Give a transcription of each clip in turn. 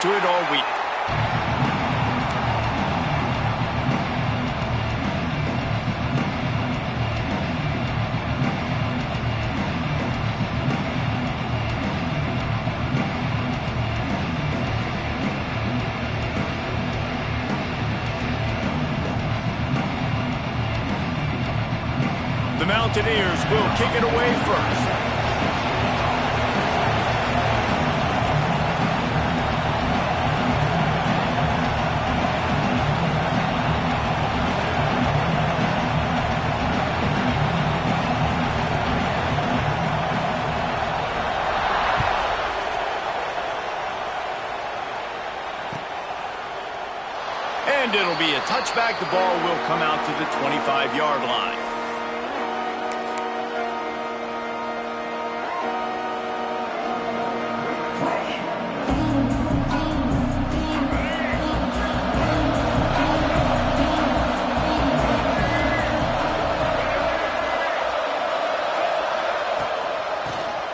to it all week. The Mountaineers will kick it away first. And it'll be a touchback. The ball will come out to the 25-yard line.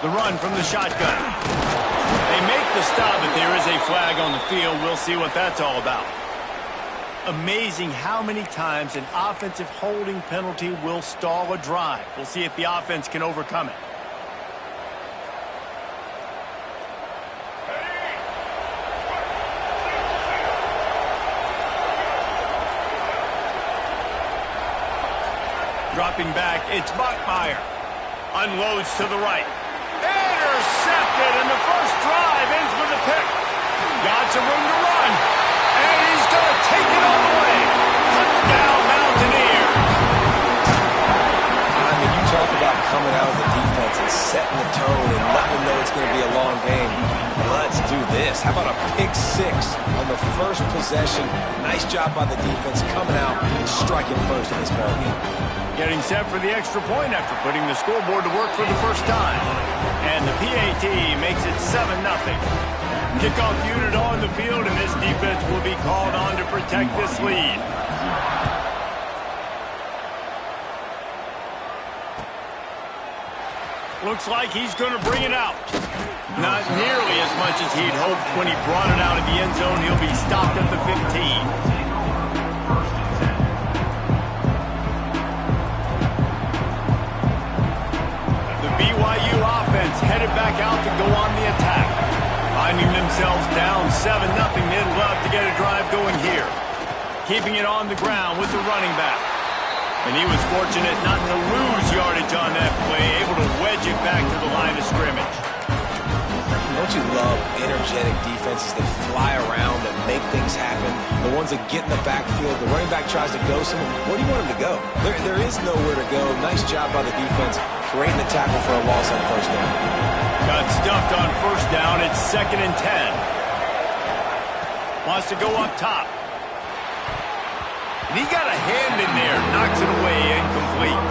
The run from the shotgun. They make the stop, but there is a flag on the field. We'll see what that's all about. Amazing how many times an offensive holding penalty will stall a drive. We'll see if the offense can overcome it. Dropping back, it's Bachmeier. Unloads to the right. Intercepted, and the first drive ends with a pick. Got some room to run. And he's going to take it all the way. Touchdown, Mountaineers. I mean, you talk about coming out of the defense and setting the tone and letting them know it's going to be a long game. Let's do this. How about a pick six on the first possession? Nice job by the defense coming out and striking first in this ball game. Getting set for the extra point after putting the scoreboard to work for the first time. And the PAT makes it 7-0. Kickoff unit on the field, and this defense will be called on to protect this lead. Looks like he's going to bring it out. Not nearly as much as he'd hoped when he brought it out of the end zone. He'll be stopped at the 15. BYU offense headed back out to go on the attack. Finding themselves down 7-0, they'd love to get a drive going here. Keeping it on the ground with the running back. And he was fortunate not to lose yardage on that play, able to wedge it back to the line of scrimmage. Don't you love energetic defenses that fly around and make things happen? The ones that get in the backfield, the running back tries to go somewhere. Where do you want him to go? There is nowhere to go. Nice job by the defense, creating the tackle for a loss on first down. Got stuffed on first down. It's 2nd and 10. Wants to go up top. And he got a hand in there. Knocks it away, incomplete.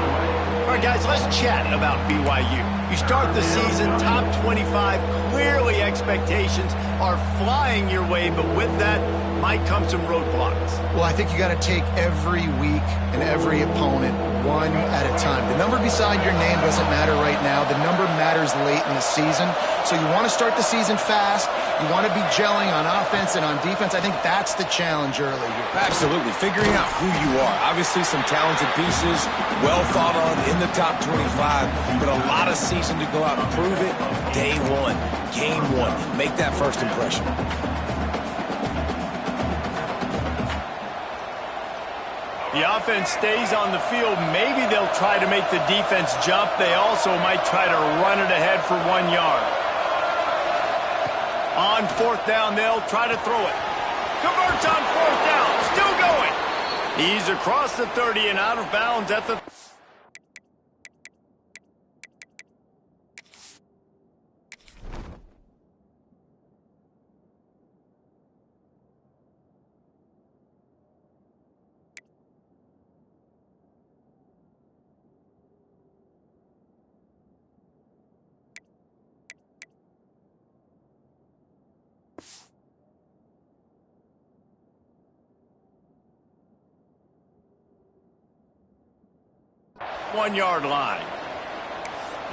All right, guys, let's chat about BYU. You start the season top 25. Clearly expectations are flying your way, but with that might come some roadblocks. Well, I think you got to take every week and every opponent one at a time. The number beside your name doesn't matter right now. The number matters late in the season. So you want to start the season fast. You want to be gelling on offense and on defense. I think that's the challenge early here. Absolutely. Figuring out who you are. Obviously some talented pieces, well thought of in the top 25, but a lot of season to go out and prove it. Day one, game one. Make that first impression. The offense stays on the field. Maybe they'll try to make the defense jump. They also might try to run it ahead for 1 yard. On 4th down, they'll try to throw it. Converts on 4th down. Still going. He's across the 30 and out of bounds at the... One-yard line.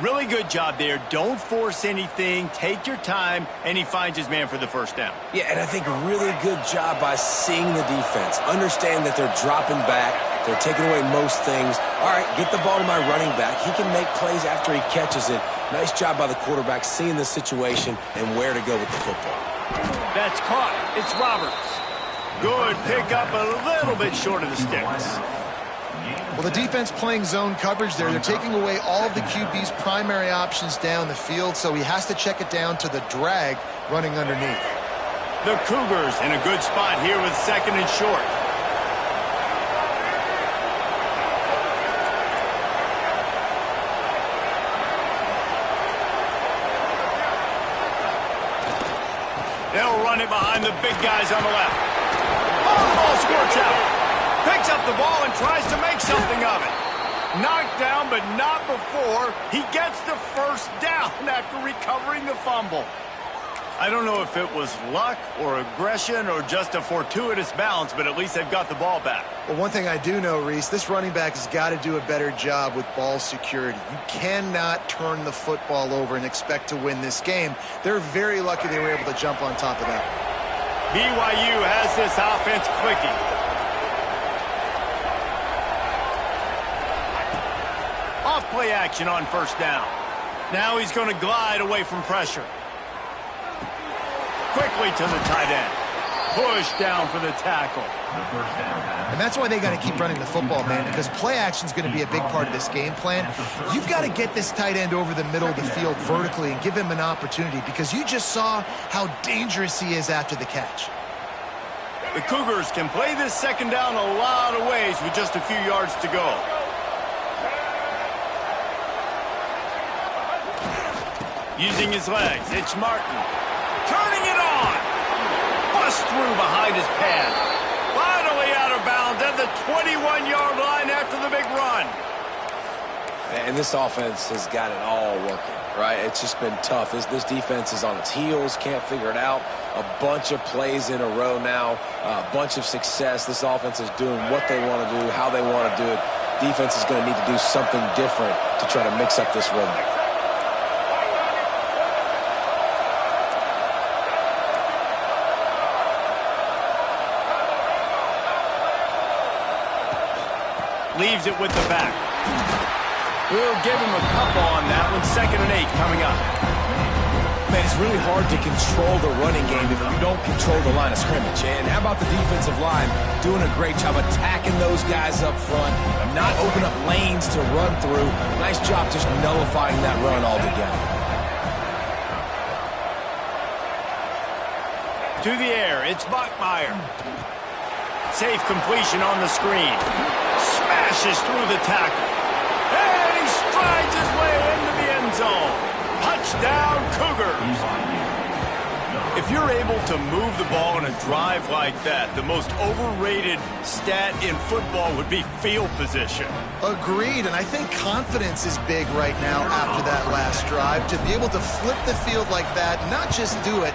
Really good job there. Don't force anything. Take your time, and he finds his man for the first down. Yeah, and I think a really good job by seeing the defense. Understand that they're dropping back. They're taking away most things. All right, get the ball to my running back. He can make plays after he catches it. Nice job by the quarterback seeing the situation and where to go with the football. That's caught. It's Roberts. Good pickup, a little bit short of the sticks. Well, the defense playing zone coverage there. They're taking away all of the QB's primary options down the field, so he has to check it down to the drag running underneath. The Cougars in a good spot here with 2nd and short. They'll run it behind the big guys on the left. Oh, the ball squirts out. Picks up the ball and tries to make something of it. Knocked down, but not before he gets the first down after recovering the fumble. I don't know if it was luck or aggression or just a fortuitous bounce, but at least they've got the ball back. Well, one thing I do know, Reese, this running back has got to do a better job with ball security. You cannot turn the football over and expect to win this game. They're very lucky they were able to jump on top of that. BYU has this offense clicking. Off-play action on first down. Now he's going to glide away from pressure. Quickly to the tight end. Push down for the tackle. And that's why they got to keep running the football, man, because play action is going to be a big part of this game plan. You've got to get this tight end over the middle of the field vertically and give him an opportunity, because you just saw how dangerous he is after the catch. The Cougars can play this 2nd down a lot of ways with just a few yards to go. Using his legs, it's Martin. Turning it on. Bust through behind his pad. Finally out of bounds at the 21-yard line after the big run. And this offense has got it all working, right? It's just been tough. This defense is on its heels, can't figure it out. A bunch of plays in a row now, a bunch of success. This offense is doing what they want to do, how they want to do it. Defense is going to need to do something different to try to mix up this rhythm. Leaves it with the back. We'll give him a couple on that one. 2nd and 8 coming up. Man, it's really hard to control the running game if you don't control the line of scrimmage. And how about the defensive line doing a great job attacking those guys up front, not open up lanes to run through. Nice job just nullifying that run altogether. To the air, it's Bachmeier. Safe completion on the screen. Smashes through the tackle. And he strides his way into the end zone. Touchdown, Cougars. If you're able to move the ball in a drive like that, the most overrated stat in football would be field position. Agreed, and I think confidence is big right now after that last drive. To be able to flip the field like that, not just do it,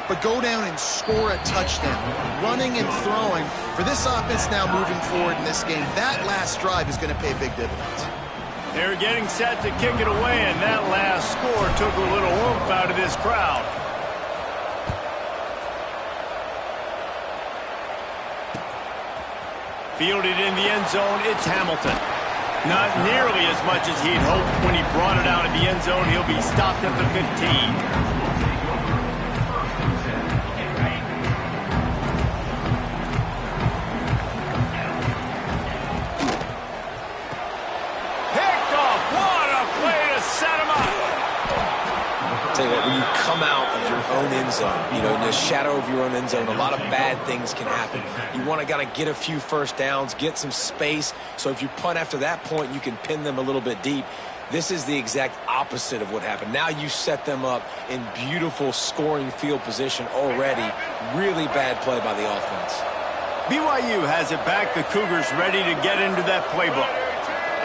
but go down and score a touchdown. Running and throwing. For this offense now moving forward in this game, that last drive is going to pay big dividends. They're getting set to kick it away, and that last score took a little oomph out of this crowd. Fielded in the end zone, it's Hamilton. Not nearly as much as he'd hoped when he brought it out of the end zone. He'll be stopped at the 15. When you come out of your own end zone, you know, in the shadow of your own end zone, a lot of bad things can happen. You want to kind of get a few first downs, get some space, so if you punt after that point, you can pin them a little bit deep. This is the exact opposite of what happened. Now you set them up in beautiful scoring field position already. Really bad play by the offense. BYU has it back. The Cougars ready to get into that playbook.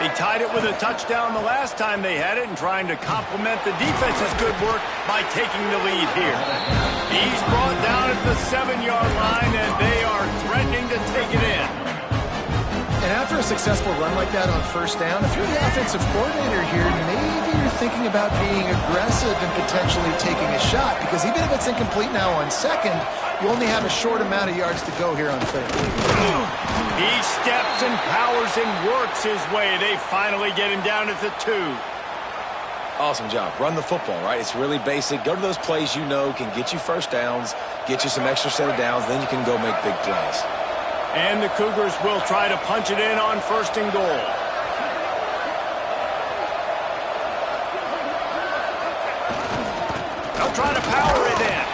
They tied it with a touchdown the last time they had it and trying to complement the defense's good work by taking the lead here. He's brought down at the 7-yard line, and they are threatening to take it in. And after a a successful run like that on first down, if you're the offensive coordinator here, maybe you're thinking about being aggressive and potentially taking a shot, because even if it's incomplete now on second, you only have a short amount of yards to go here on third. He steps and powers and works his way. They finally get him down at the 2. Awesome job. Run the football, right? It's really basic. Go to those plays you know can get you first downs, get you some extra set of downs, then you can go make big plays. And the Cougars will try to punch it in on first and goal. They'll try to power it in.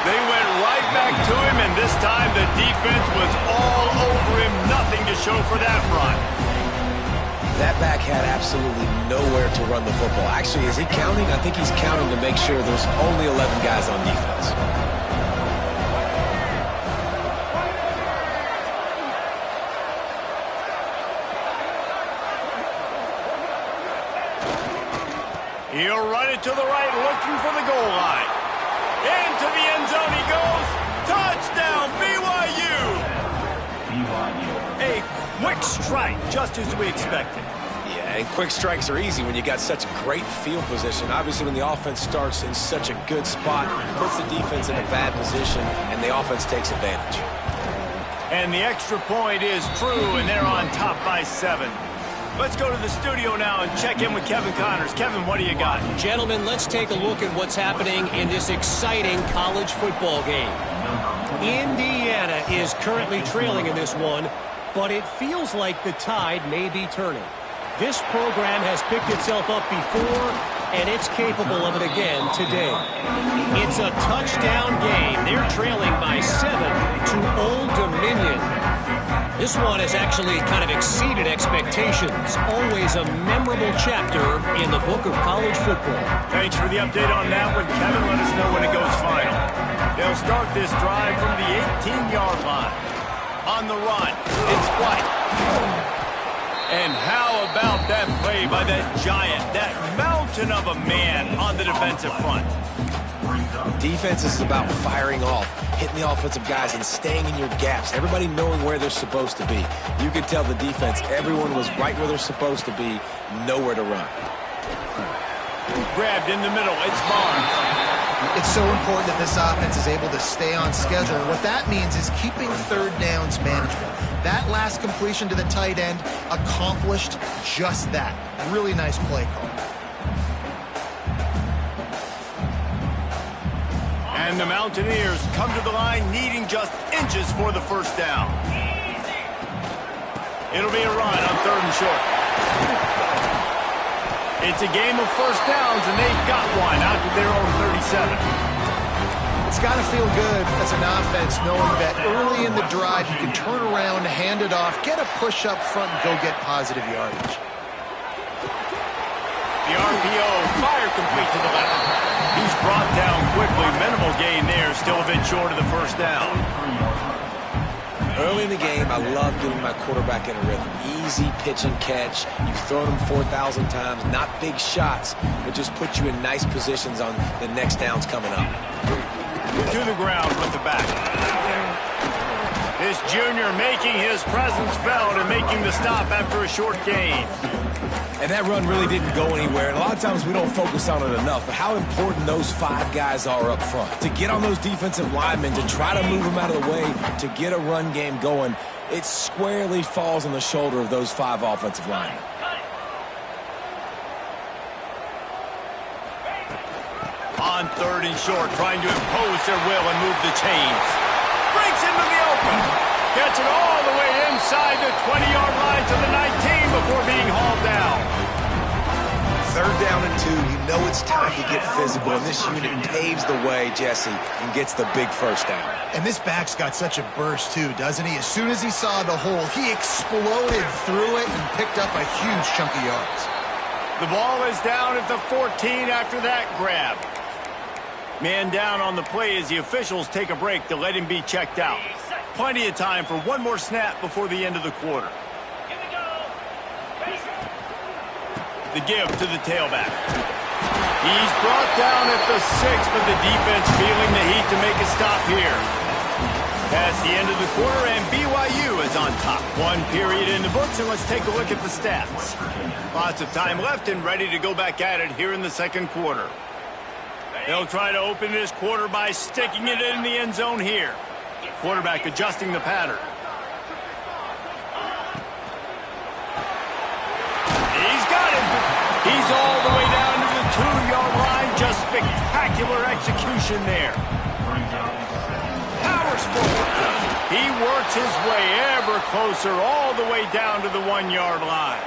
They went right back to him, and this time the defense was all over him. Nothing to show for that run. That back had absolutely nowhere to run the football. Actually, is he counting? I think he's counting to make sure there's only 11 guys on defense. He'll run it to the right, looking for the goal line. Into the end zone he goes. Touchdown, BYU! A quick strike, just as we expected. Yeah, and quick strikes are easy when you got such great field position. Obviously, when the offense starts in such a good spot, it puts the defense in a bad position, and the offense takes advantage. And the extra point is true, and they're on top by 7. Let's go to the studio now and check in with Kevin Connors. Kevin, what do you got? Gentlemen, let's take a look at what's happening in this exciting college football game. Indiana is currently trailing in this one, but it feels like the tide may be turning. This program has picked itself up before, and it's capable of it again today. It's a touchdown game. They're trailing by 7 to Old Dominion. This one has actually kind of exceeded expectations. Always a memorable chapter in the book of college football. Thanks for the update on that one, Kevin. Let us know when it goes final. They'll start this drive from the 18-yard line. On the run, it's White. And how about that play by that giant, that mountain of a man on the defensive front? Defense is about firing off, hitting the offensive guys, and staying in your gaps. Everybody knowing where they're supposed to be. You could tell the defense, everyone was right where they're supposed to be, nowhere to run. Grabbed in the middle, it's Barnes. It's so important that this offense is able to stay on schedule. And what that means is keeping third downs manageable. That last completion to the tight end accomplished just that. Really nice play call. And the Mountaineers come to the line needing just inches for the first down. It'll be a run on third and short. It's a game of first downs, and they've got one out to their own 37. It's got to feel good as an offense knowing that early in the drive you can turn around, hand it off, get a push up front, and go get positive yardage. The RPO, fire complete to the left. He's brought down quickly. Minimal gain there, still a bit short of the first down. Early in the game, I love getting my quarterback in a rhythm. Easy pitch and catch. You've thrown them 4,000 times. Not big shots, but just put you in nice positions on the next downs coming up. To the ground with the back. This junior making his presence felt and making the stop after a short gain. And that run really didn't go anywhere. And a lot of times we don't focus on it enough, but how important those 5 guys are up front. To get on those defensive linemen, to try to move them out of the way, to get a run game going, it squarely falls on the shoulder of those 5 offensive linemen. On third and short, trying to impose their will and move the chains. Breaks into the open. Gets it all the way inside the 20-yard line to the 19 before being hauled down. Third down and 2, you know it's time to get physical, and this unit paves the way, Jesse, and gets the big first down. And this back's got such a burst, too, doesn't he? As soon as he saw the hole, he exploded through it and picked up a huge chunk of yards. The ball is down at the 14 after that grab. Man down on the play as the officials take a break to let him be checked out. Plenty of time for one more snap before the end of the quarter. The give to the tailback. He's brought down at the 6, but the defense feeling the heat to make a stop here. past the end of the quarter, and BYU is on top. One period in the books, and let's take a look at the stats. Lots of time left and ready to go back at it here in the second quarter. They'll try to open this quarter by sticking it in the end zone here. Quarterback adjusting the pattern. He's got him. He's all the way down to the 2-yard line. Just spectacular execution there. Powers forward. He works his way ever closer all the way down to the 1-yard line.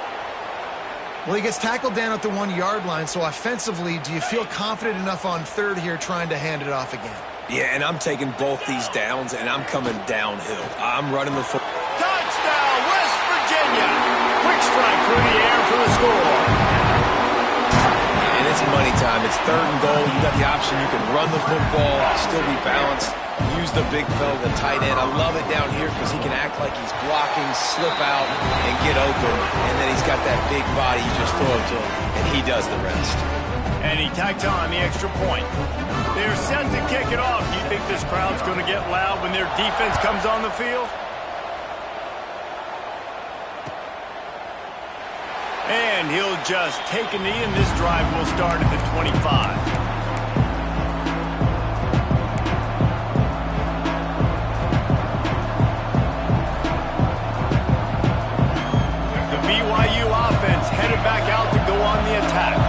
Well, he gets tackled down at the 1-yard line, so offensively, do you feel confident enough on third here trying to hand it off again? Yeah, and I'm taking both these downs, and I'm coming downhill. I'm running the football. Touchdown, West Virginia. Quick strike through the air for the score. And it's money time. It's third and goal. You got the option. You can run the football, still be balanced, use the big fella, the tight end. I love it down here because he can act like he's blocking, slip out, and get open. And then he's got that big body. You just throw it to him, and he does the rest. And he tacks on the extra point. They're set to kick it off. Do you think this crowd's going to get loud when their defense comes on the field? And he'll just take a knee, and this drive will start at the 25. BYU offense headed back out to go on the attack.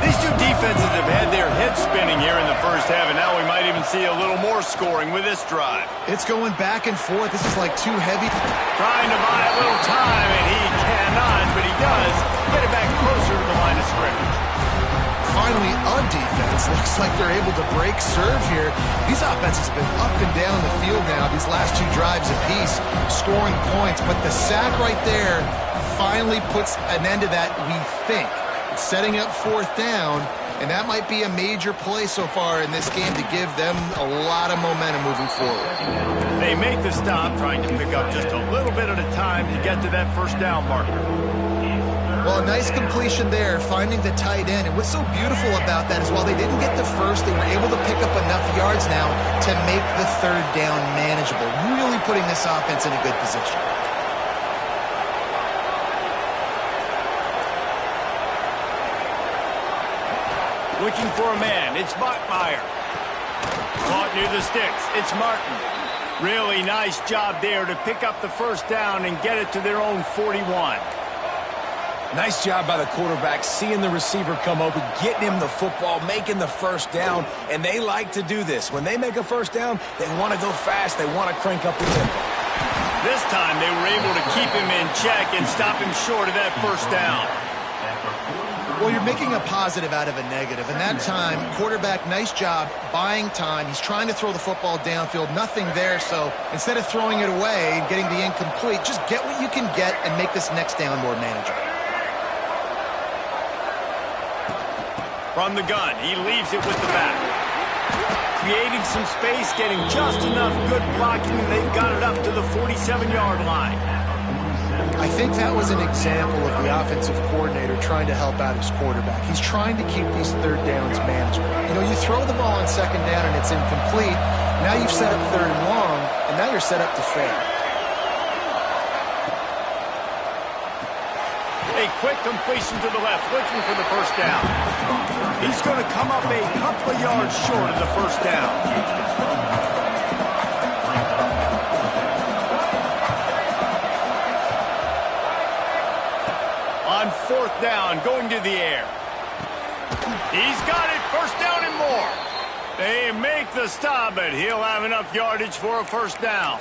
These two defenses have had their heads spinning here in the first half, and now we might even see a little more scoring with this drive. It's going back and forth. This is like too heavy. Trying to buy a little time, and he cannot, but he does get it back closer to the line of scrimmage. Finally, a defense. Looks like they're able to break serve here. These offenses have been up and down the field now, these last two drives apiece, scoring points, but the sack right there finally puts an end to that, we think. It's setting up fourth down, and that might be a major play so far in this game to give them a lot of momentum moving forward. They make the stop, trying to pick up just a little bit at a time to get to that first down marker. Well, a nice completion there, finding the tight end. And what's so beautiful about that is while they didn't get the first, they were able to pick up enough yards now to make the third down manageable, really putting this offense in a good position. Looking for a man. It's Bachmeier. Caught near the sticks. It's Martin. Really nice job there to pick up the first down and get it to their own 41. Nice job by the quarterback, seeing the receiver come open, getting him the football, making the first down, and they like to do this. When they make a first down, they want to go fast. They want to crank up the tempo. This time they were able to keep him in check and stop him short of that first down. Well, you're making a positive out of a negative. And that time, quarterback, nice job buying time. He's trying to throw the football downfield. Nothing there. So instead of throwing it away and getting the incomplete, just get what you can get and make this next down more manageable. From the gun, he leaves it with the back. Creating some space, getting just enough good blocking, and they've got it up to the 47-yard line. I think that was an example of the offensive coordinator trying to help out his quarterback. He's trying to keep these third downs manageable. You know, you throw the ball on second down and it's incomplete. Now you've set up third and long, and now you're set up to fail. A quick completion to the left, looking for the first down. He's going to come up a couple of yards short of the first down. On fourth down, going to the air. He's got it, first down and more. They make the stop, but he'll have enough yardage for a first down.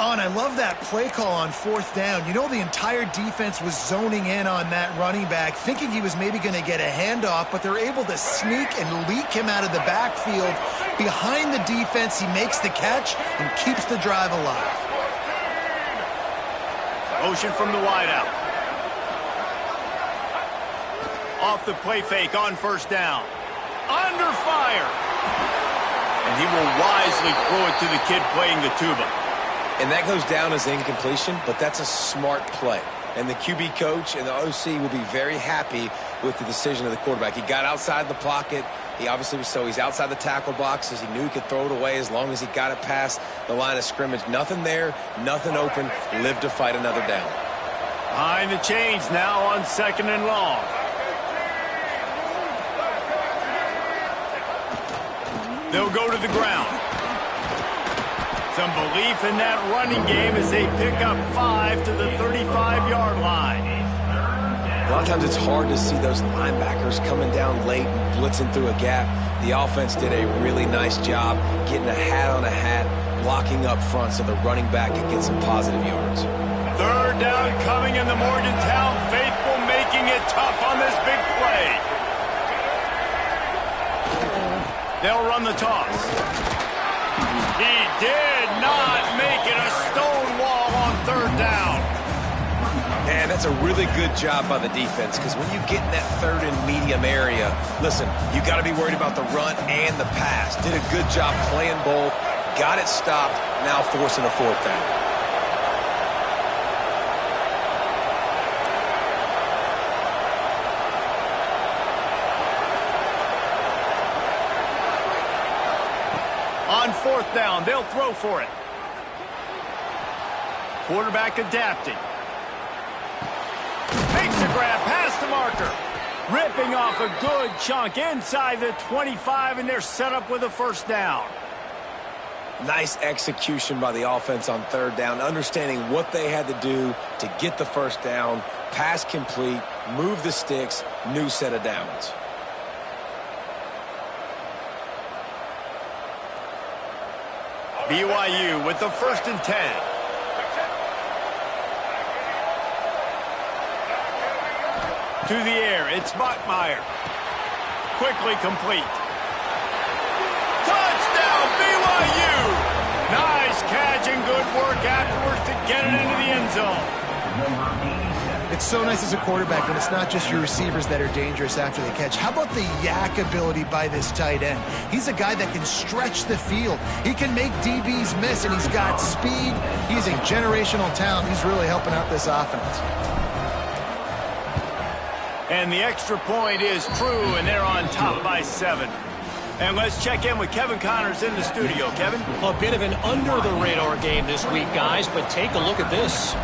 Oh, and I love that play call on fourth down. You know, the entire defense was zoning in on that running back, thinking he was maybe going to get a handoff, but they're able to sneak and leak him out of the backfield. Behind the defense, he makes the catch and keeps the drive alive. Motion from the wideout. Off the play fake on first down. Under fire. And he will wisely throw it to the kid playing the tuba. And that goes down as incompletion, but that's a smart play. And the QB coach and the OC will be very happy with the decision of the quarterback. He got outside the pocket. He obviously was he's outside the tackle boxes. He knew he could throw it away as long as he got it past the line of scrimmage. Nothing there, nothing open. Lived to fight another down. Behind the chains now on 2nd and long. They'll go to the ground. Some belief in that running game as they pick up 5 to the 35-yard line. A lot of times it's hard to see those linebackers coming down late and blitzing through a gap. The offense did a really nice job getting a hat on a hat, blocking up front so the running back could get some positive yards. 3rd down coming in the Morgantown faithful, making it tough on this big play. They'll run the toss. He did not make it a stone wall on 3rd down. Man, that's a really good job by the defense, because when you get in that 3rd and medium area, listen, you got to be worried about the run and the pass. Did a good job playing both, got it stopped, now forcing a 4th down. On 4th down, they'll throw for it. Quarterback adapting. Makes a grab past the marker. Ripping off a good chunk inside the 25, and they're set up with a 1st down. Nice execution by the offense on 3rd down, understanding what they had to do to get the 1st down, pass complete, move the sticks, new set of downs. BYU with the 1st and 10. To the air, it's Bachmeier. Quickly complete. Touchdown, BYU! Nice catch and good work afterwards to get it into the end zone. It's so nice as a quarterback when it's not just your receivers that are dangerous after the catch. How about the yak ability by this tight end? He's a guy that can stretch the field. He can make DBs miss, and he's got speed. He's a generational talent. He's really helping out this offense. And the extra point is true, and they're on top by 7. And let's check in with Kevin Connors in the studio. Kevin? A bit of an under-the-radar game this week, guys, but take a look at this.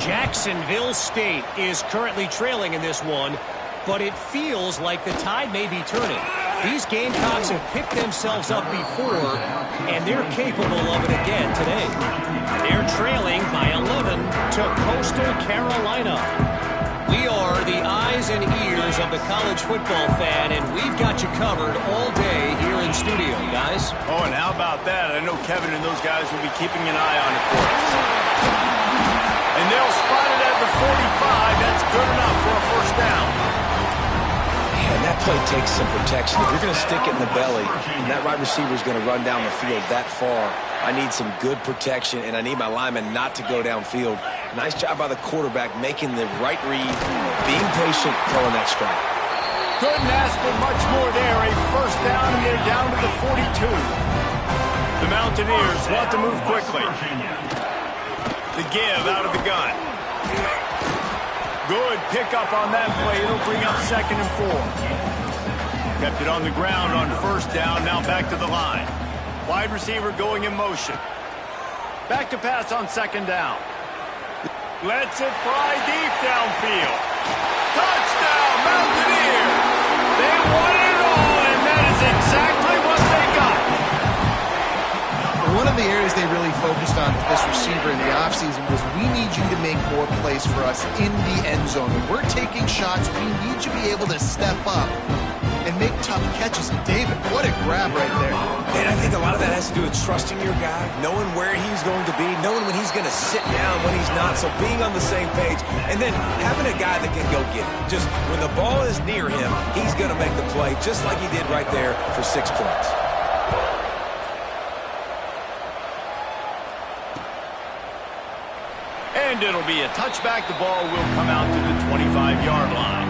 Jacksonville State is currently trailing in this one, but it feels like the tide may be turning. These Gamecocks have picked themselves up before, and they're capable of it again today. They're trailing by 11 to Coastal Carolina. We are the eyes and ears of the college football fan, and we've got you covered all day here in studio, guys. Oh, and how about that? I know Kevin and those guys will be keeping an eye on it for us. And they'll spot it at the 45. That's good enough for a 1st down. Man, that play takes some protection. If you're going to stick it in the belly, and that right receiver is going to run down the field that far, I need some good protection, and I need my lineman not to go downfield. Nice job by the quarterback making the right read, being patient, throwing that strike. Couldn't ask for much more there. A 1st down, and they're down to the 42. The Mountaineers want to move quickly. The give out of the gun. Good pickup on that play. It'll bring up 2nd and 4. Kept it on the ground on 1st down. Now back to the line. Wide receiver going in motion. Back to pass on 2nd down. Lets it fly deep downfield. Touchdown, Mountaineers! They wanted it all, and that is exactly what they got. One of the areas they really focused on with this receiver in the offseason was, we need you to make more plays for us in the end zone. When we're taking shots, we need you to be able to step up and make tough catches. David, what a grab right there. And I think a lot of that has to do with trusting your guy, knowing where he's going to be, knowing when he's going to sit down, when he's not, so being on the same page, and then having a guy that can go get it. Just when the ball is near him, he's going to make the play, just like he did right there for 6 points. And it'll be a touchback. The ball will come out to the 25-yard line.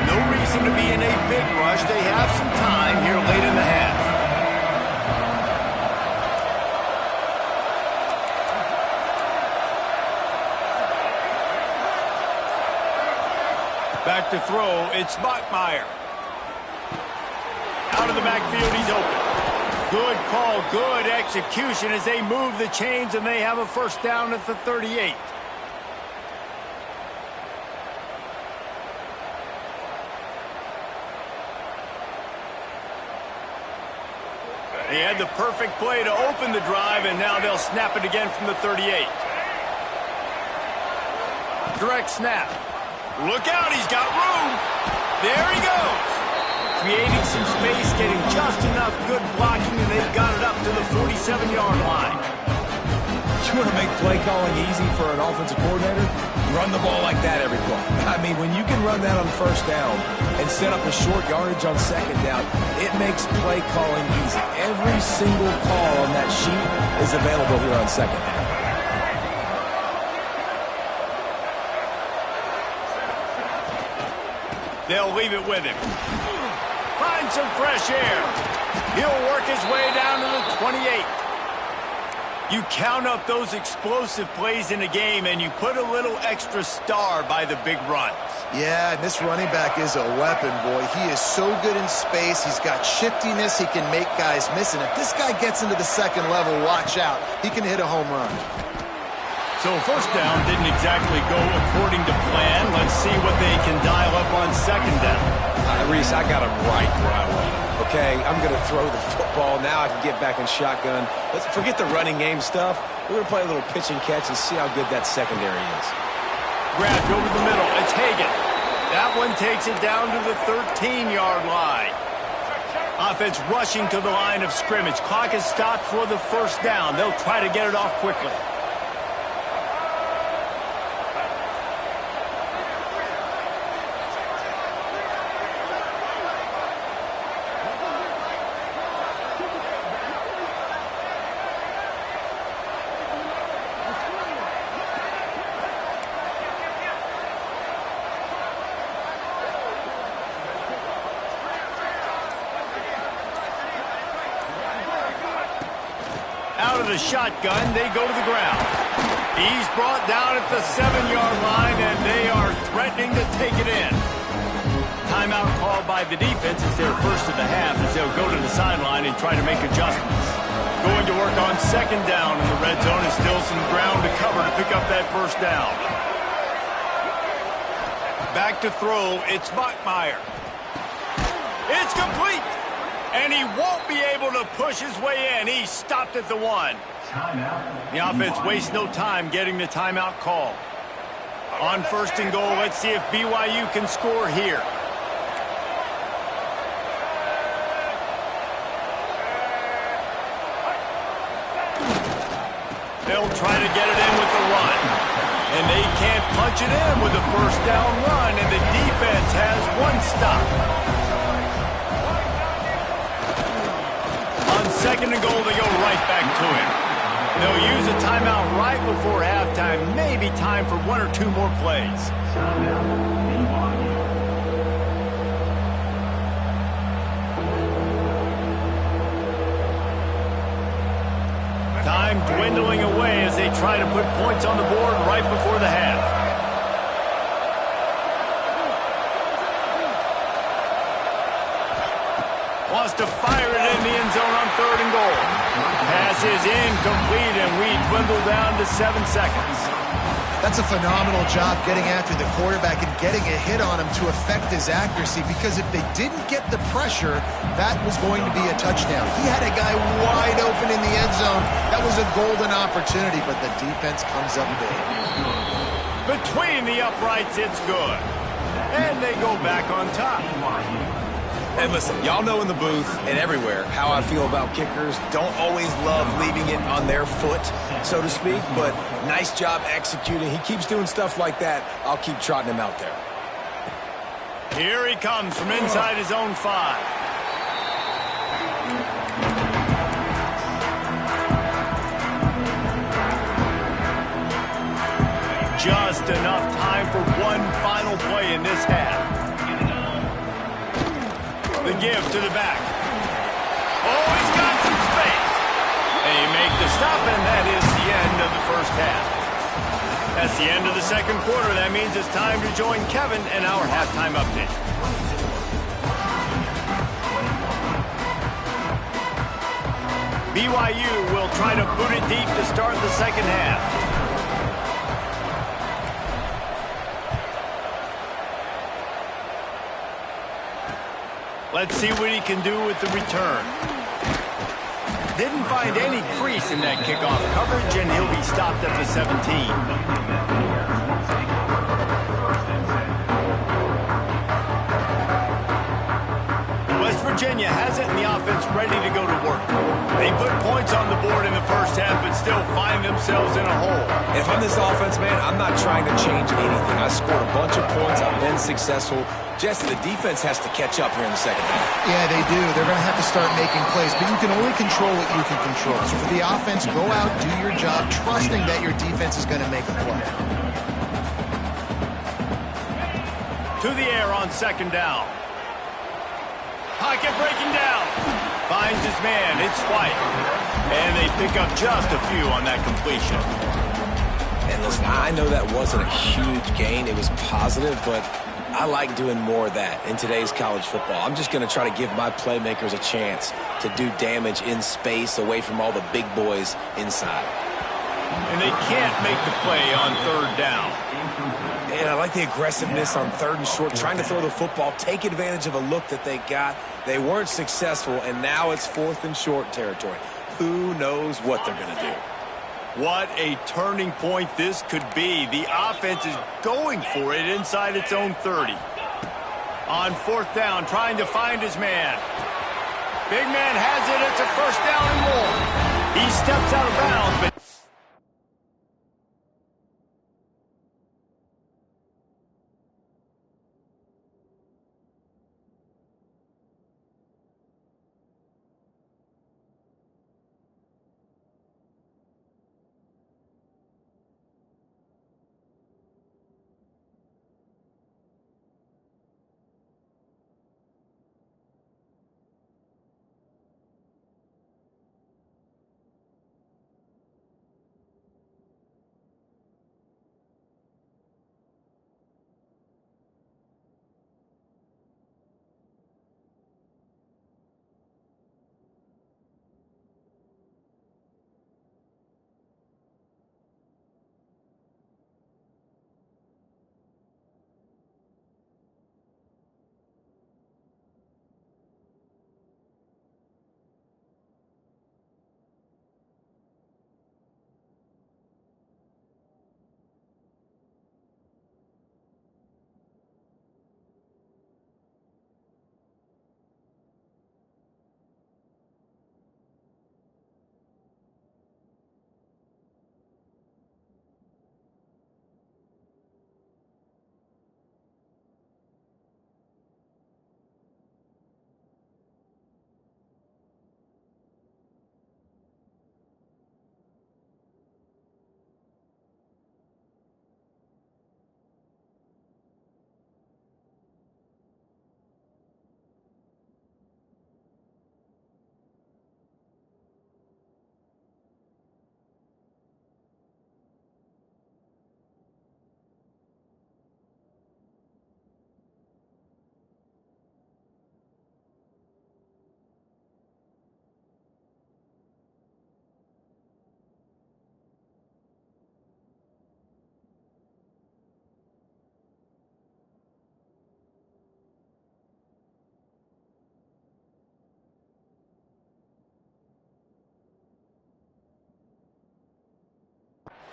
No reason to be in a big rush. They have some time here late in the half. Back to throw, it's Bachmeier. Out of the backfield, he's open. Good call, good execution as they move the chains, and they have a first down at the 38. They had the perfect play to open the drive, and now they'll snap it again from the 38. Direct snap. Look out, he's got room. There he goes. Creating some space, getting just enough good blocking, and they've got it up to the 47-yard line. You want to make play calling easy for an offensive coordinator? Run the ball like that every play. I mean, when you can run that on first down and set up a short yardage on second down, it makes play calling easy. Every single call on that sheet is available here on second down. They'll leave it with him. Find some fresh air. He'll work his way down to the 28. You count up those explosive plays in a game, and you put a little extra star by the big runs. Yeah, and this running back is a weapon, boy. He is so good in space. He's got shiftiness. He can make guys miss. And if this guy gets into the second level, watch out. He can hit a home run. So first down didn't exactly go according to plan. Let's see what they can dial up on second down. Reese, I got him right where I want him. Okay, I'm going to throw the football. Now I can get back in shotgun. Let's forget the running game stuff. We're going to play a little pitch and catch and see how good that secondary is. Grabbed over the middle. It's Hagan. That one takes it down to the 13-yard line. Offense rushing to the line of scrimmage. Clock is stopped for the first down. They'll try to get it off quickly. Out of the shotgun, they go to the ground. He's brought down at the 7-yard line, and they are threatening to take it in. Timeout called by the defense is their first of the half as they'll go to the sideline and try to make adjustments. Going to work on second down in the red zone, and still some ground to cover to pick up that first down. Back to throw, it's Bachmeier. It's complete! And he won't be able to push his way in. He stopped at the 1. The offense wastes no time getting the timeout call. On first and goal, let's see if BYU can score here. They'll try to get it in with the run. And they can't punch it in with a first down run, and the defense has one stop. Second and goal, they go right back to him. They'll use a timeout right before halftime. Maybe time for one or two more plays. Time dwindling away as they try to put points on the board right before the half. Wants to fire it in the end zone on third and goal. Pass is incomplete, and we dwindle down to 7 seconds. That's a phenomenal job getting after the quarterback and getting a hit on him to affect his accuracy, because if they didn't get the pressure, that was going to be a touchdown. He had a guy wide open in the end zone. That was a golden opportunity, but the defense comes up big. Between the uprights, it's good. And they go back on top. And listen, y'all know in the booth and everywhere how I feel about kickers. Don't always love leaving it on their foot, so to speak, but nice job executing. He keeps doing stuff like that. I'll keep trotting him out there. Here he comes from inside his own 5. Just enough time for one final play in this half. The give to the back. Oh, he's got some space. They make the stop, and that is the end of the first half. That's the end of the second quarter. That means it's time to join Kevin and our halftime update. BYU will try to boot it deep to start the second half. Let's see what he can do with the return. Didn't find any crease in that kickoff coverage, and he'll be stopped at the 17. West Virginia has it, and the offense ready to go to work. They put points on the board in the first half, but still find themselves in a hole. If I'm this offense, man, I'm not trying to change anything. I scored a bunch of points. I've been successful. Jesse, the defense has to catch up here in the second half. Yeah, they do. They're going to have to start making plays, but you can only control what you can control. So for the offense, go out, do your job, trusting that your defense is going to make a play. To the air on second down. Pocket breaking down. Finds his man. It's White. And they pick up just a few on that completion. And listen, I know that wasn't a huge gain. It was positive, but I like doing more of that in today's college football. I'm just going to try to give my playmakers a chance to do damage in space away from all the big boys inside. And they can't make the play on third down. And I like the aggressiveness on third and short, trying to throw the football, take advantage of a look that they got. They weren't successful, and now it's fourth and short territory. Who knows what they're going to do? What a turning point this could be. The offense is going for it inside its own 30. On fourth down, trying to find his man. Big man has it. It's a first down and more. He steps out of bounds, but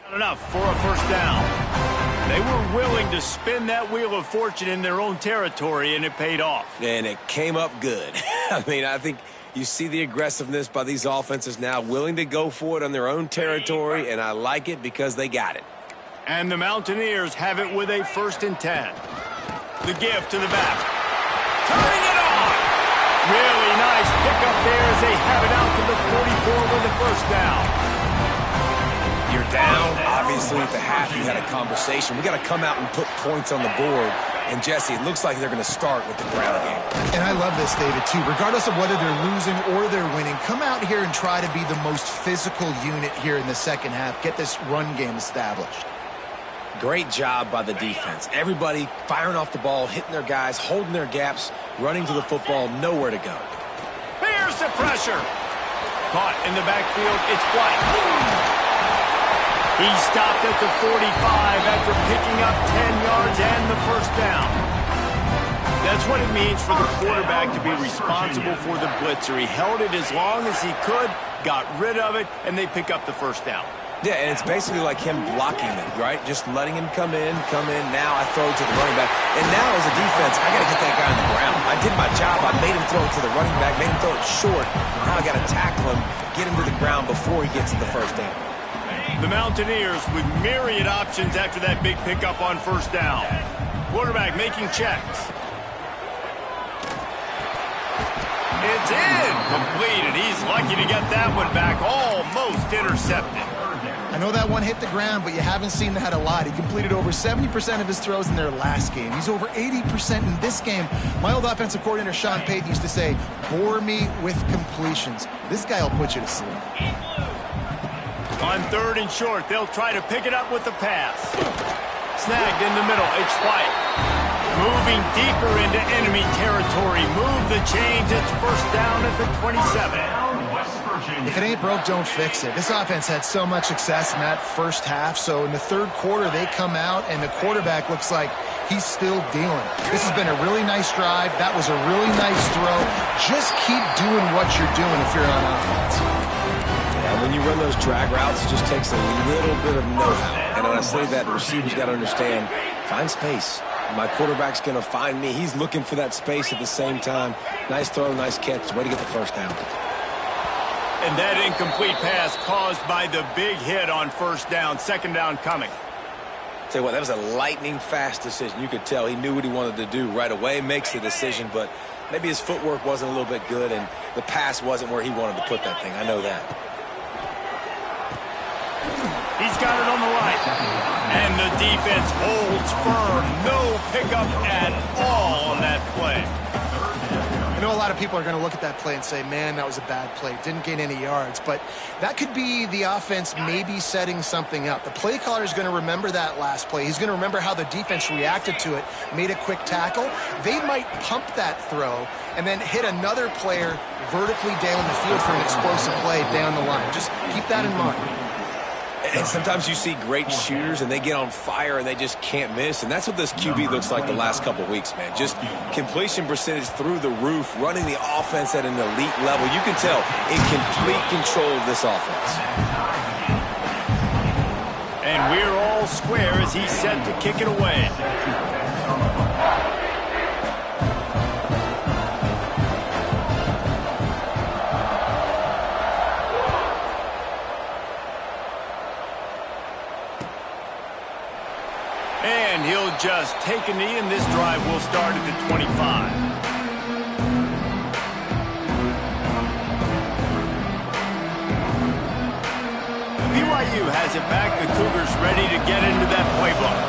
not enough for a first down. They were willing to spin that wheel of fortune in their own territory, and it paid off. And it came up good. I mean, I think you see the aggressiveness by these offenses now, willing to go for it on their own territory, and I like it because they got it. And the Mountaineers have it with a 1st and 10. The give to the back. Turning it on! Really nice pickup there as they have it out to the 44 with the first down. You're down. Obviously, at the half, you had a conversation. We got to come out and put points on the board. And, Jesse, it looks like they're going to start with the ground game. And I love this, David, too. Regardless of whether they're losing or they're winning, come out here and try to be the most physical unit here in the second half. Get this run game established. Great job by the defense. Everybody firing off the ball, hitting their guys, holding their gaps, running to the football, nowhere to go. Here's the pressure. Caught in the backfield, it's White. He stopped at the 45 after picking up 10 yards and the first down. That's what it means for the quarterback to be responsible for the blitzer. He held it as long as he could, got rid of it, and they pick up the first down. Yeah, and it's basically like him blocking them, right? Just letting him come in. Now I throw it to the running back. And now as a defense, I got to get that guy on the ground. I did my job. I made him throw it to the running back, made him throw it short. Now I got to tackle him, get him to the ground before he gets to the first down. The Mountaineers with myriad options after that big pickup on first down. Quarterback making checks. It's in. Completed. He's lucky to get that one back. Almost intercepted. I know that one hit the ground, but you haven't seen that a lot. He completed over 70% of his throws in their last game. He's over 80% in this game. My old offensive coordinator, Sean Payton, used to say, bore me with completions. This guy will put you to sleep. On 3rd and short, they'll try to pick it up with the pass. Snagged in the middle. It's White. Moving deeper into enemy territory. Move the chains. It's first down at the 27. If it ain't broke, don't fix it. This offense had so much success in that first half, so in the third quarter, they come out, and the quarterback looks like he's still dealing. This has been a really nice drive. That was a really nice throw. Just keep doing what you're doing if you're on offense. Yeah, when you run those drag routes, it just takes a little bit of know-how. And when I say that, the receiver's got to understand, find space. My quarterback's going to find me. He's looking for that space at the same time. Nice throw, nice catch. Way to get the first down. And that incomplete pass caused by the big hit on first down. Second down coming. Tell you what, that was a lightning-fast decision. You could tell he knew what he wanted to do right away, makes the decision, but maybe his footwork wasn't a little bit good, and the pass wasn't where he wanted to put that thing. I know that. He's got it on the right. And the defense holds firm. No pickup at all on that play. I know a lot of people are going to look at that play and say, man, that was a bad play. Didn't gain any yards. But that could be the offense maybe setting something up. The play caller is going to remember that last play. He's going to remember how the defense reacted to it, made a quick tackle. They might pump that throw and then hit another player vertically down the field for an explosive play down the line. Just keep that in mind. And sometimes you see great shooters, and they get on fire, and they just can't miss. And that's what this QB looks like the last couple weeks, man. Just completion percentage through the roof, running the offense at an elite level. You can tell in complete control of this offense. And we're all square as he's set to kick it away. And he'll just take a knee, and this drive will start at the 25. BYU has it back. The Cougars ready to get into that playbook.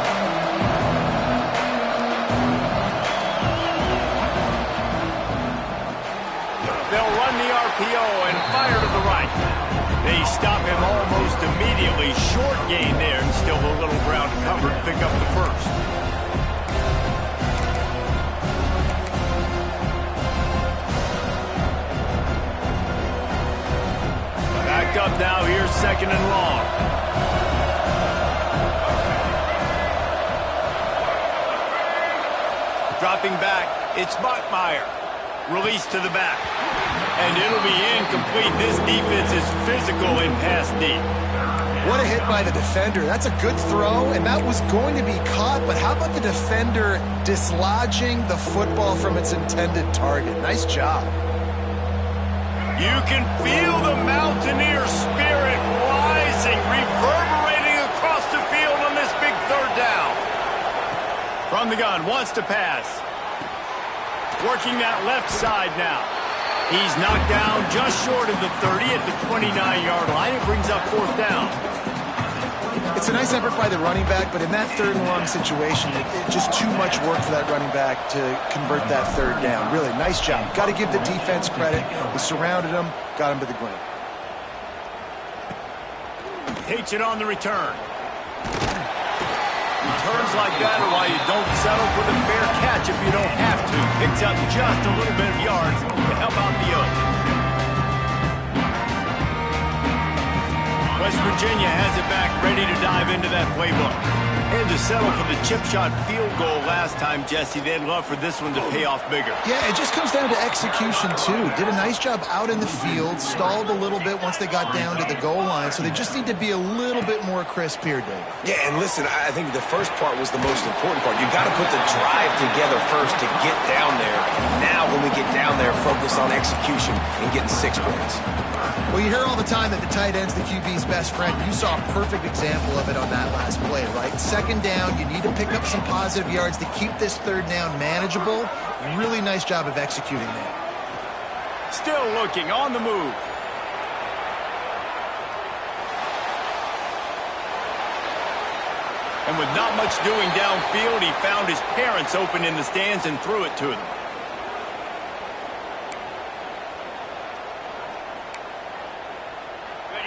They'll run the RPO and fire to the right. They stop him almost immediately. Short gain there, and still a little ground to cover to pick up the first. Backed up now. Here's second and long. Dropping back, it's Bachmeier. Release to the back. And it'll be incomplete. This defense is physical in pass deep. What a hit by the defender. That's a good throw, and that was going to be caught, but how about the defender dislodging the football from its intended target? Nice job. You can feel the Mountaineer spirit rising, reverberating across the field on this big third down. From the gun, wants to pass. Working that left side now. He's knocked down just short of the 30 at the 29-yard line. It brings up fourth down. It's a nice effort by the running back, but in that third and long situation, it's just too much work for that running back to convert that third down. Really, nice job. Got to give the defense credit. They surrounded him, got him to the ground. Takes it on the return. Turns like that are why you don't settle for the fair catch if you don't have to. Picks up just a little bit of yards to help out the Oaks. West Virginia has it back, ready to dive into that playbook. Had to settle for the chip shot field goal last time, Jesse. They'd love for this one to pay off bigger. Yeah, it just comes down to execution, too. Did a nice job out in the field, stalled a little bit once they got down to the goal line, so they just need to be a little bit more crisp here, Dave. Yeah, and listen, I think the first part was the most important part. You got to put the drive together first to get down there. Now, when we get down there, focus on execution and getting 6 points. Well, you hear all the time that the tight end's the QB's best friend. You saw a perfect example of it on that last play, right? Second down, you need to pick up some positive yards to keep this third down manageable. Really nice job of executing that. Still looking on the move. And with not much doing downfield, he found his parents open in the stands and threw it to them.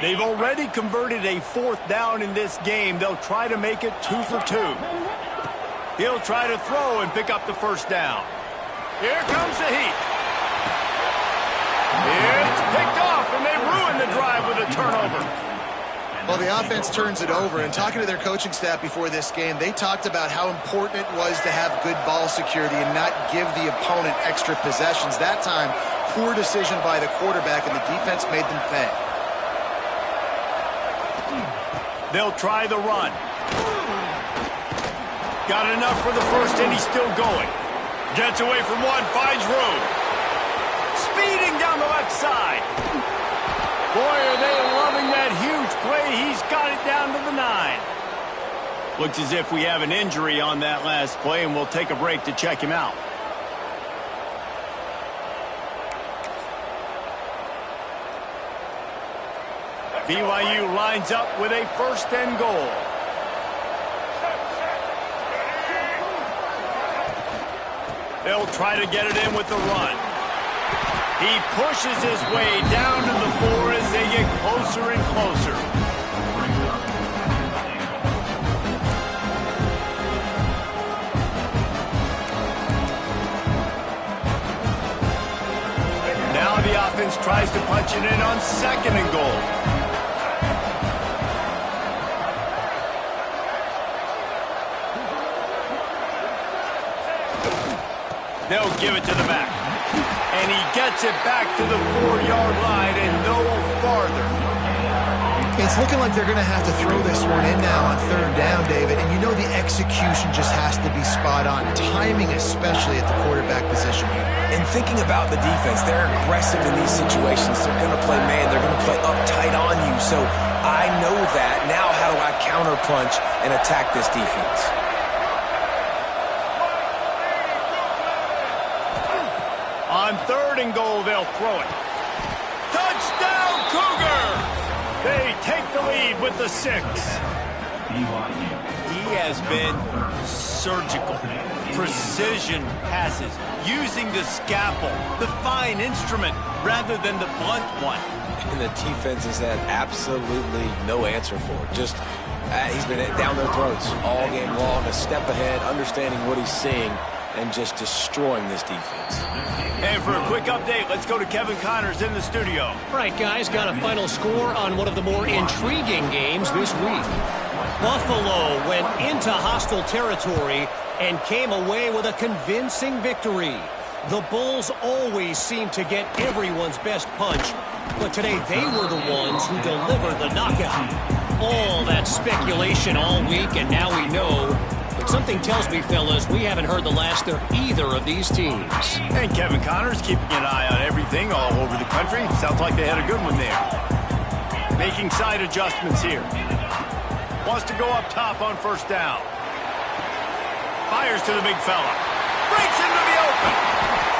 They've already converted a 4th down in this game. They'll try to make it 2 for 2. He'll try to throw and pick up the first down. Here comes the heat. It's picked off, and they ruin the drive with a turnover. Well, the offense turns it over, and talking to their coaching staff before this game, they talked about how important it was to have good ball security and not give the opponent extra possessions. That time, poor decision by the quarterback, and the defense made them pay. They'll try the run. Got enough for the first, and he's still going. Gets away from one, finds room. Speeding down the left side. Boy, are they loving that huge play. He's got it down to the 9. Looks as if we have an injury on that last play, and we'll take a break to check him out. BYU lines up with a 1st and goal. They'll try to get it in with the run. He pushes his way down to the 4 as they get closer and closer. Now the offense tries to punch it in on 2nd and goal. They'll give it to the back. And he gets it back to the 4-yard line and no farther. It's looking like they're going to have to throw this one in now on 3rd down, David. And you know the execution just has to be spot on. Timing, especially at the quarterback position here. And thinking about the defense, they're aggressive in these situations. They're going to play man. They're going to play uptight on you. So I know that. Now how do I counterpunch and attack this defense? On 3rd and goal, they'll throw it. Touchdown, Cougar! They take the lead with the 6. He has been surgical. Precision passes, using the scalpel, the fine instrument, rather than the blunt one. And the defense has had absolutely no answer for it. Just, he's been down their throats all game long, a step ahead, understanding what he's seeing, and just destroying this defense. And for a quick update, let's go to Kevin Connors in the studio. All right, guys, got a final score on one of the more intriguing games this week. Buffalo went into hostile territory and came away with a convincing victory. The Bulls always seem to get everyone's best punch, but today they were the ones who delivered the knockout. All that speculation all week, and now we know. But something tells me, fellas, we haven't heard the last of either of these teams. And Kevin Connors keeping an eye on everything all over the country. Sounds like they had a good one there. Making side adjustments here. Wants to go up top on 1st down. Fires to the big fella. Breaks into the open.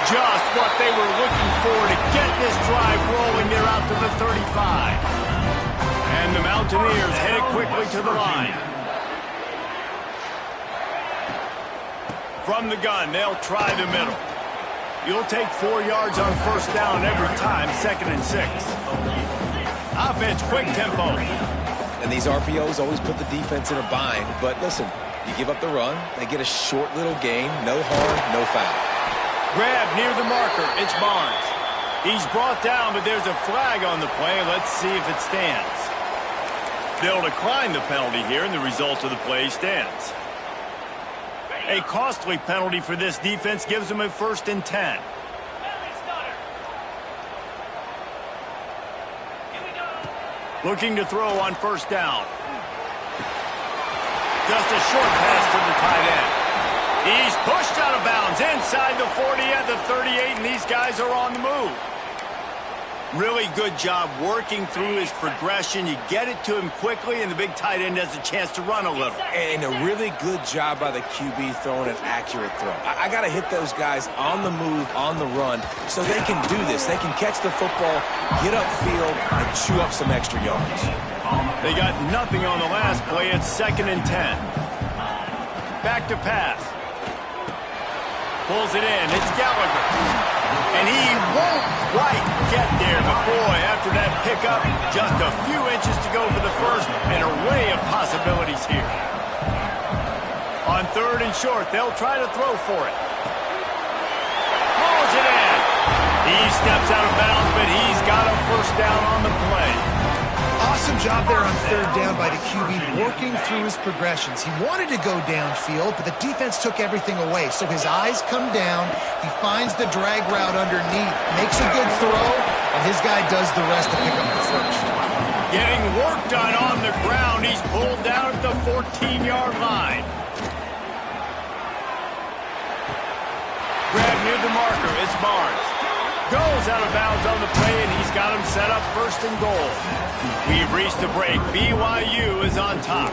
Just what they were looking for to get this drive rolling. They're out to the 35. And the Mountaineers headed quickly to the line. From the gun, they'll try the middle. You'll take 4 yards on 1st down every time, 2nd and 6. Offense, quick tempo. And these RPOs always put the defense in a bind. But listen, You give up the run, they get a short little gain, no harm, no foul. Grab near the marker. It's Barnes. He's brought down, but there's a flag on the play. Let's see if it stands. They'll decline the penalty here, and the result of the play stands. A costly penalty for this defense gives them a 1st and 10. Looking to throw on 1st down. Just a short pass to the tight end. He's pushed out of bounds inside the 40 at the 38, and these guys are on the move. Really good job working through his progression. You get it to him quickly, and the big tight end has a chance to run a little. And a really good job by the QB throwing an accurate throw. I got to hit those guys on the move, on the run, so they can do this. They can catch the football, get upfield, and chew up some extra yards. They got nothing on the last play. It's 2nd and 10. Back to pass. Pulls it in. It's Gallagher. And he won't quite get there. But boy, after that pickup, just a few inches to go for the first. An array of possibilities here. On 3rd and short, they'll try to throw for it. Pulls it in. He steps out of bounds, but he's got a 1st down on the play. Awesome job there on 3rd down by the QB, working through his progressions. He wanted to go downfield, but the defense took everything away. So his eyes come down, he finds the drag route underneath, makes a good throw, and his guy does the rest to pick up the 1st. Getting work done on the ground. He's pulled down at the 14-yard line. Grab near the marker. It's Barnes. Goes out of bounds on the play, and he's got him set up 1st and goal. We've reached the break. BYU is on top.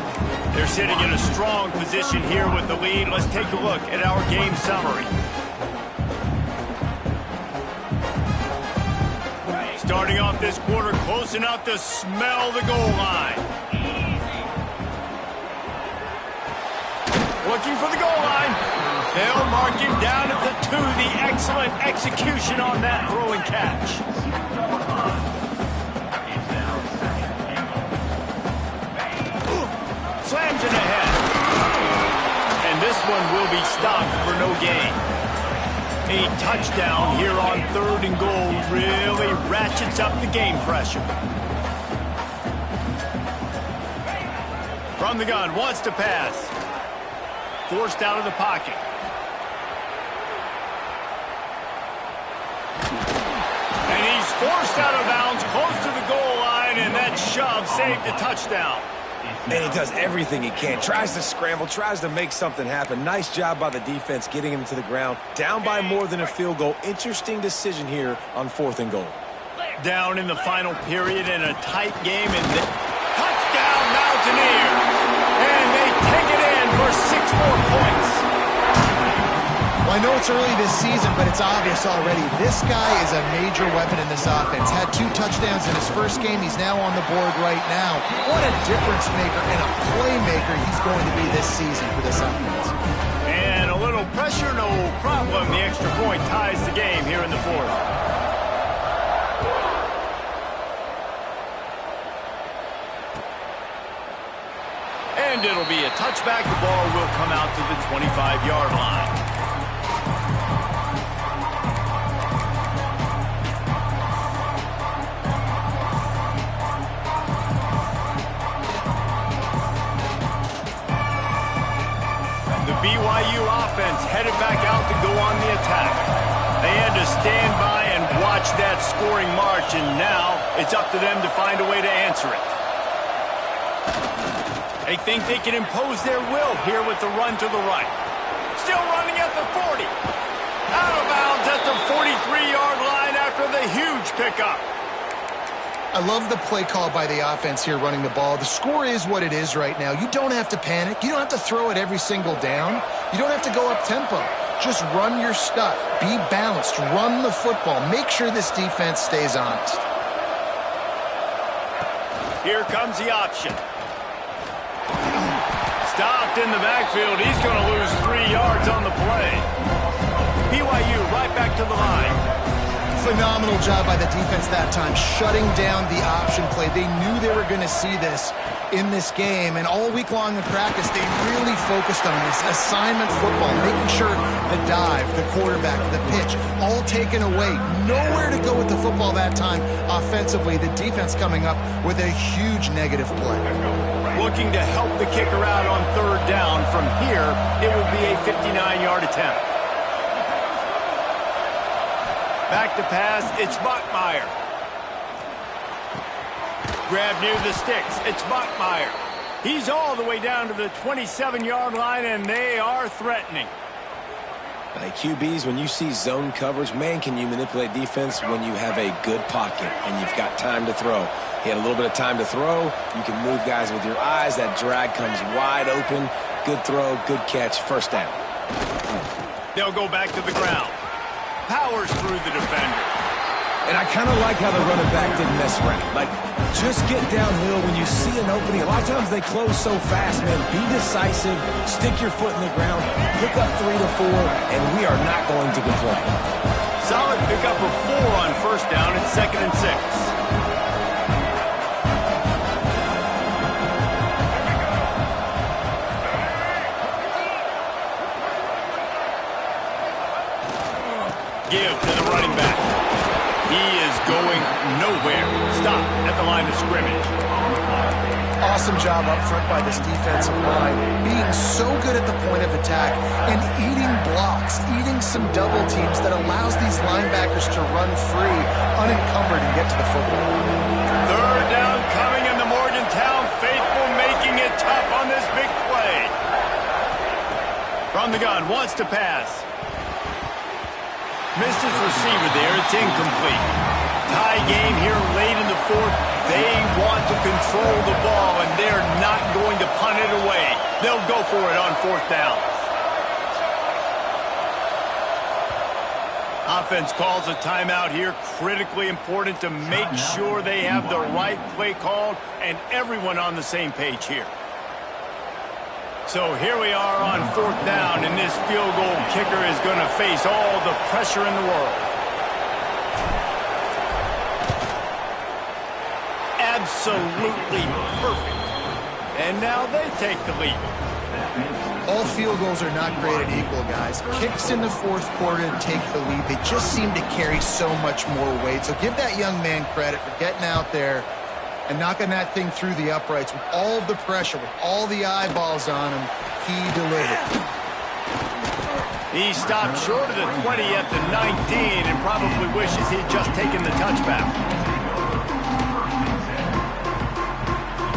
They're sitting in a strong position here with the lead. Let's take a look at our game summary. Starting off this quarter, close enough to smell the goal line. Looking for the goal line. They'll mark him down at the 2. The excellent execution on that throw and catch. Slams it ahead. And this one will be stopped for no gain. A touchdown here on 3rd and goal really ratchets up the game pressure. From the gun, wants to pass. Forced out of the pocket. And he's forced out of bounds close to the goal line, and that shove saved a touchdown. And he does everything he can. Tries to scramble, tries to make something happen. Nice job by the defense getting him to the ground. Down by more than a field goal. Interesting decision here on 4th and goal. Down in the final period in a tight game, and the touchdown Mountaineers. And they take it in for 6 more points. Well, I know it's early this season, but it's obvious already. This guy is a major weapon in this offense. Had 2 touchdowns in his first game. He's now on the board right now. What a difference maker and a playmaker he's going to be this season for this offense. And a little pressure, no problem. The extra point ties the game here in the 4th. And it'll be a touchback. The ball will come out to the 25-yard line. The BYU offense headed back out to go on the attack. They had to stand by and watch that scoring march, and now it's up to them to find a way to answer it. They think they can impose their will here with the run to the right. Still running at the 40. Out of bounds at the 43-yard line after the huge pickup. I love the play call by the offense here running the ball. The score is what it is right now. You don't have to panic. You don't have to throw it every single down. You don't have to go up tempo. Just run your stuff. Be balanced. Run the football. Make sure this defense stays honest. Here comes the option. Stopped in the backfield. He's going to lose 3 yards on the play. BYU right back to the line. Phenomenal job by the defense that time, shutting down the option play. They knew they were going to see this. in this game, and all week long in practice, they really focused on this assignment football, making sure the dive, the quarterback, the pitch, all taken away. Nowhere to go with the football that time offensively. The defense coming up with a huge negative play. Looking to help the kicker out on third down. From here, it will be a 59-yard attempt. Back to pass, it's Bachmeier. Grab near the sticks. It's Bachmeier. He's all the way down to the 27-yard line, and they are threatening. Like QBs, when you see zone coverage, man, can you manipulate defense when you have a good pocket and you've got time to throw. He had a little bit of time to throw. You can move guys with your eyes. That drag comes wide open. Good throw, good catch, first down. They'll go back to the ground. Powers through the defender. And I kind of like how the running back didn't mess around. Like, just get downhill when you see an opening. A lot of times they close so fast, man. Be decisive, stick your foot in the ground, pick up 3 to 4, and we are not going to complain. Solid pickup of 4 on first down. It's 2nd and 6. Give to the running back. He is going nowhere. Stop at the line of scrimmage. Awesome job up front by this defensive line, being so good at the point of attack and eating blocks, eating some double teams that allows these linebackers to run free, unencumbered, and get to the football. Third down coming, in the Morgantown faithful making it tough on this big play. From the gun, wants to pass. Missed his receiver there. It's incomplete. Tie game here late in the fourth. They want to control the ball, and they're not going to punt it away. They'll go for it on fourth down. Offense calls a timeout here. Critically important to make sure they have the right play called and everyone on the same page here. So here we are on fourth down, and this field goal kicker is going to face all the pressure in the world. Absolutely perfect. And now they take the lead. All field goals are not created equal, guys. Kicks in the fourth quarter to take the lead. They just seem to carry so much more weight. So give that young man credit for getting out there and knocking that thing through the uprights with all of the pressure, with all the eyeballs on him. He delivered. He stopped short of the 20 at the 19 and probably wishes he'd just taken the touchback.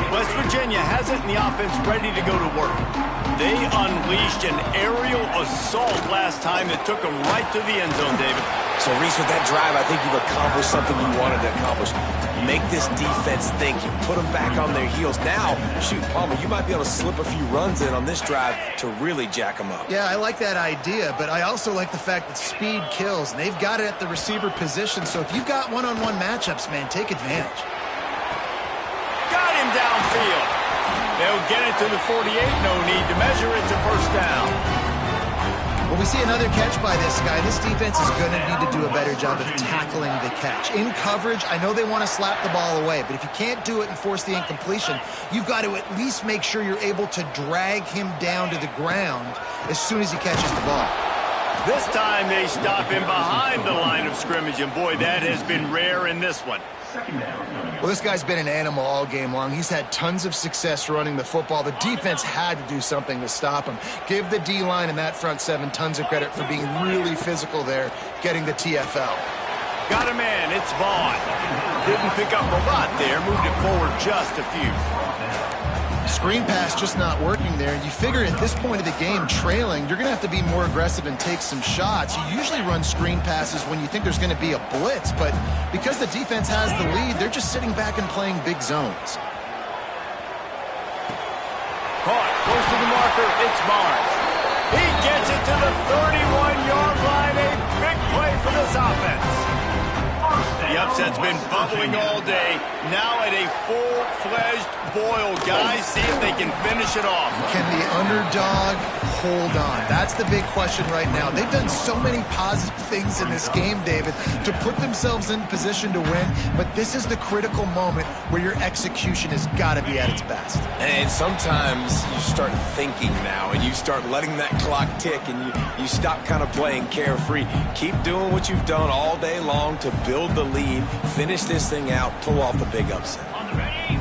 West Virginia has it in the offense ready to go to work. They unleashed an aerial assault last time that took them right to the end zone, David. So, Reese, with that drive, I think you've accomplished something you wanted to accomplish. Make this defense think. You put them back on their heels. Now, shoot, Palmer, you might be able to slip a few runs in on this drive to really jack them up. Yeah, I like that idea, but I also like the fact that speed kills, and they've got it at the receiver position. So if you've got one-on-one matchups, man, take advantage. Got him downfield. They'll get it to the 48. No need to measure it to first down. When we see another catch by this guy, this defense is going to need to do a better job of tackling the catch. In coverage, I know they want to slap the ball away, but if you can't do it and force the incompletion, you've got to at least make sure you're able to drag him down to the ground as soon as he catches the ball. This time they stop him behind the line of scrimmage, and boy, that has been rare in this one. Well, this guy's been an animal all game long. He's had tons of success running the football. The defense had to do something to stop him. Give the D-line and that front seven tons of credit for being really physical there, getting the TFL. Got a man, it's Vaughn. Didn't pick up a lot there, moved it forward just a few. Screen pass just not working there. You figure at this point of the game, trailing, you're going to have to be more aggressive and take some shots. You usually run screen passes when you think there's going to be a blitz, but because the defense has the lead, they're just sitting back and playing big zones. Caught, close to the marker, it's Barnes. He gets it to the 31-yard line, a big play for this offense. The that's been bubbling all day, now at a full-fledged boil. Guys, see if they can finish it off. Can the underdog hold on? That's the big question right now. They've done so many positive things in this game, David, to put themselves in position to win, but this is the critical moment where your execution has got to be at its best. And sometimes you start thinking now, and you start letting that clock tick, and you stop kind of playing carefree. Keep doing what you've done all day long to build the lead, finish this thing out, pull off the big upset.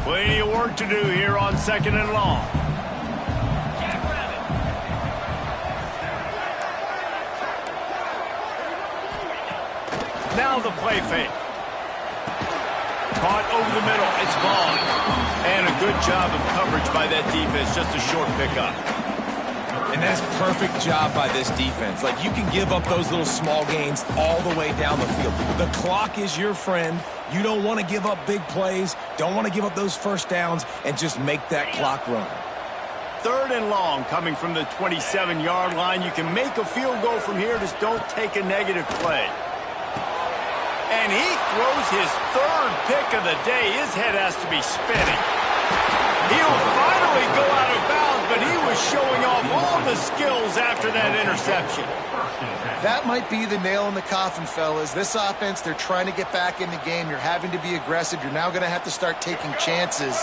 Plenty of work to do here on 2nd and long. Now the play fake. Caught over the middle. It's Vaughn. And a good job of coverage by that defense. Just a short pickup. And that's perfect job by this defense. Like, you can give up those little small gains all the way down the field. The clock is your friend. You don't want to give up big plays. Don't want to give up those first downs and just make that clock run. 3rd and long coming from the 27-yard line. You can make a field goal from here. Just don't take a negative play. And he throws his 3rd pick of the day. His head has to be spinning. He'll finally go out of bounds, but he was showing off all the skills after that interception. That might be the nail in the coffin, fellas. This offense, they're trying to get back in the game. You're having to be aggressive. You're now going to have to start taking chances.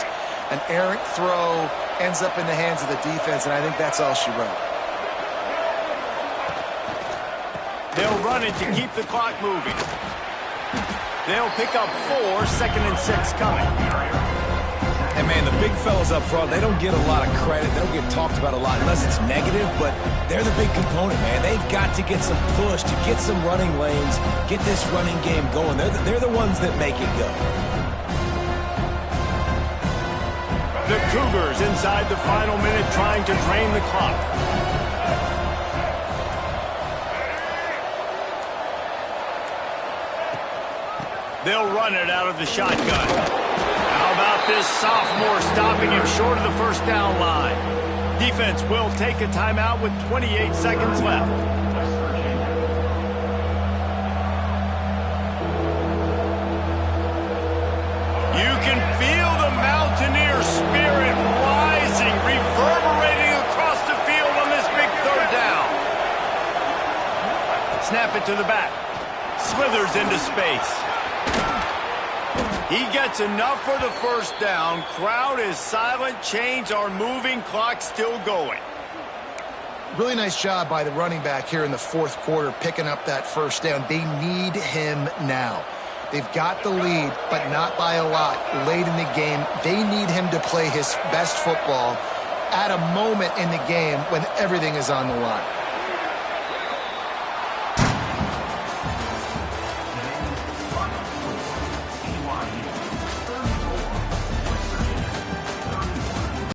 An errant throw ends up in the hands of the defense, and I think that's all she wrote. They'll run it to keep the clock moving. They'll pick up 4, 2nd and 6 coming. And, man, the big fellas up front, they don't get a lot of credit. They don't get talked about a lot unless it's negative, but they're the big component, man. They've got to get some push, to get some running lanes, get this running game going. They're the ones that make it go. The Cougars inside the final minute trying to drain the clock. They'll run it out of the shotgun. How about this sophomore stopping him short of the first down line? Defense will take a timeout with 28 seconds left. You can feel the Mountaineer spirit rising, reverberating across the field on this big 3rd down. Snap it to the back. Slithers into space. He gets enough for the first down. Crowd is silent. Chains are moving. Clock still going. Really nice job by the running back here in the 4th quarter picking up that first down. They need him now. They've got the lead, but not by a lot late in the game. They need him to play his best football at a moment in the game when everything is on the line.